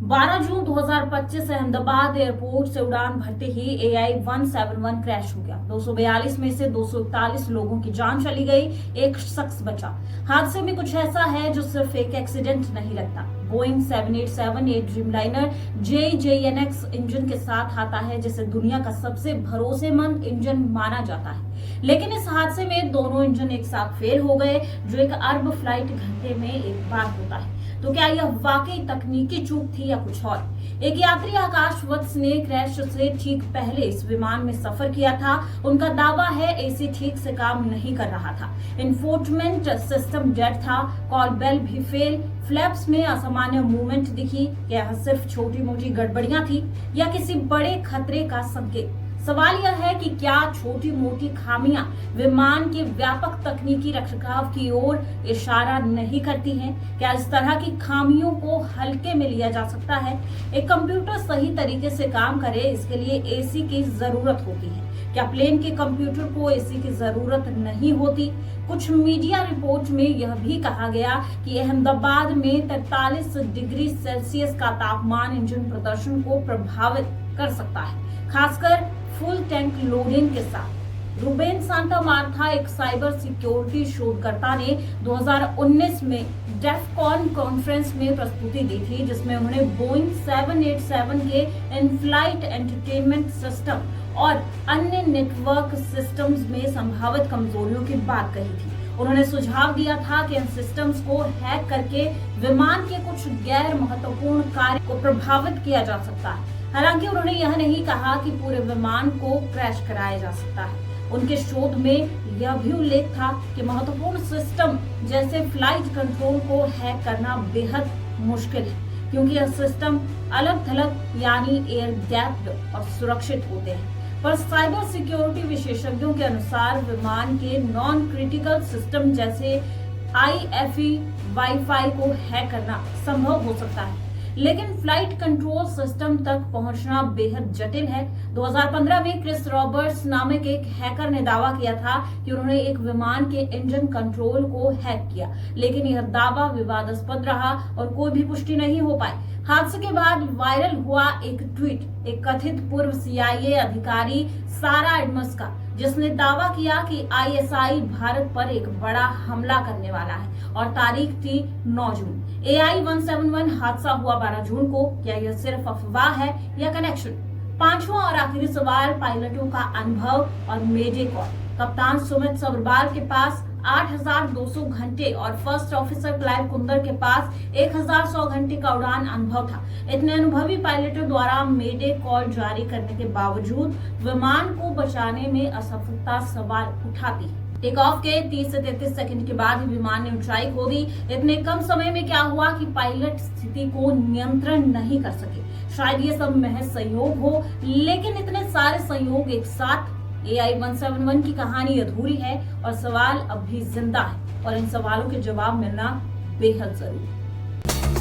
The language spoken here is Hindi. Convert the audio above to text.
12 जून 2025 से अहमदाबाद एयरपोर्ट से उड़ान भरते ही AI-171 क्रैश हो गया। 242 में से 241 लोगों की जान चली गई, एक शख्स बचा। हादसे में कुछ ऐसा है जो सिर्फ एक एक्सीडेंट नहीं लगता। बोइंग 787 एक ड्रीमलाइनर JJNX इंजन के साथ आता है, जिसे दुनिया का सबसे भरोसेमंद इंजन माना जाता है। लेकिन इस हादसे में दोनों इंजन एक साथ फेल हो गए, जो एक अरब फ्लाइट घंटे में एक बार होता है। तो क्या यह वाकई तकनीकी चूक थी या कुछ और? एक यात्री आकाश वत्स ने क्रैश से ठीक पहले इस विमान में सफर किया था। उनका दावा है एसी ठीक से काम नहीं कर रहा था, इंफोटेनमेंट सिस्टम डेड था, कॉल बेल भी फेल, फ्लैप्स में असामान्य मूवमेंट दिखी। क्या यह सिर्फ छोटी मोटी गड़बड़ियां थी या किसी बड़े खतरे का संकेत? सवाल यह है कि क्या छोटी मोटी खामियां विमान के व्यापक तकनीकी रखरखाव की ओर इशारा नहीं करती हैं? क्या इस तरह की खामियों को हल्के में लिया जा सकता है? एक कंप्यूटर सही तरीके से काम करे, इसके लिए एसी की जरूरत होती है। क्या प्लेन के कंप्यूटर को एसी की जरूरत नहीं होती? कुछ मीडिया रिपोर्ट में यह भी कहा गया कि अहमदाबाद में 43 डिग्री सेल्सियस का तापमान इंजन प्रदर्शन को प्रभावित कर सकता है, खासकर फुल टैंक लोडिंग के साथ। रूबेन सांता मार्था, एक साइबर सिक्योरिटी शोधकर्ता, ने 2019 में डेफकॉन कॉन्फ्रेंस में प्रस्तुति दी थी, जिसमें उन्होंने बोइंग 787 के इन फ्लाइट एंटरटेनमेंट सिस्टम और अन्य नेटवर्क सिस्टम्स में संभावित कमजोरियों की बात कही थी। उन्होंने सुझाव दिया था कि इन सिस्टम्स को हैक करके विमान के कुछ गैर महत्वपूर्ण कार्य को प्रभावित किया जा सकता है। हालांकि उन्होंने यह नहीं कहा कि पूरे विमान को क्रैश कराया जा सकता है। उनके शोध में यह भी उल्लेख था कि महत्वपूर्ण सिस्टम जैसे फ्लाइट कंट्रोल को हैक करना बेहद मुश्किल है, क्योंकि यह सिस्टम अलग थलग यानी एयर गैप्ड और सुरक्षित होते हैं। पर साइबर सिक्योरिटी विशेषज्ञों के अनुसार विमान के नॉन क्रिटिकल सिस्टम जैसे IFE वाईफाई को हैक करना संभव हो सकता है, लेकिन फ्लाइट कंट्रोल सिस्टम तक पहुंचना बेहद जटिल है। 2015 में क्रिस रॉबर्ट्स नामक एक हैकर ने दावा किया था कि उन्होंने एक विमान के इंजन कंट्रोल को हैक किया, लेकिन यह दावा विवादास्पद रहा और कोई भी पुष्टि नहीं हो पाई। हादसे के बाद वायरल हुआ एक ट्वीट एक कथित पूर्व CIA अधिकारी सारा एडम्स का, जिसने दावा किया कि ISI भारत पर एक बड़ा हमला करने वाला है, और तारीख थी 9 जून। AI-171 हादसा हुआ 12 जून को। क्या यह सिर्फ अफवाह है या कनेक्शन? पांचवा और आखिरी सवाल, पायलटों का अनुभव और मेडे कॉल। कप्तान सुमित सब्रवाल के पास 8,200 घंटे और फर्स्ट ऑफिसर क्लाइव कुंदर के पास 1,100 घंटे का उड़ान अनुभव था। इतने अनुभवी पायलटों द्वारा मेडे कॉल जारी करने के बावजूद विमान को बचाने में असफलता सवाल उठाती है। टेक ऑफ के 30 से 33 सेकंड के बाद ही विमान ने ऊंचाई खो दी। इतने कम समय में क्या हुआ कि पायलट स्थिति को नियंत्रण नहीं कर सके? शायद ये सब महज संयोग हो, लेकिन इतने सारे संयोग एक साथ AI-171 की कहानी अधूरी है और सवाल अब भी जिंदा है, और इन सवालों के जवाब मिलना बेहद जरूरी है।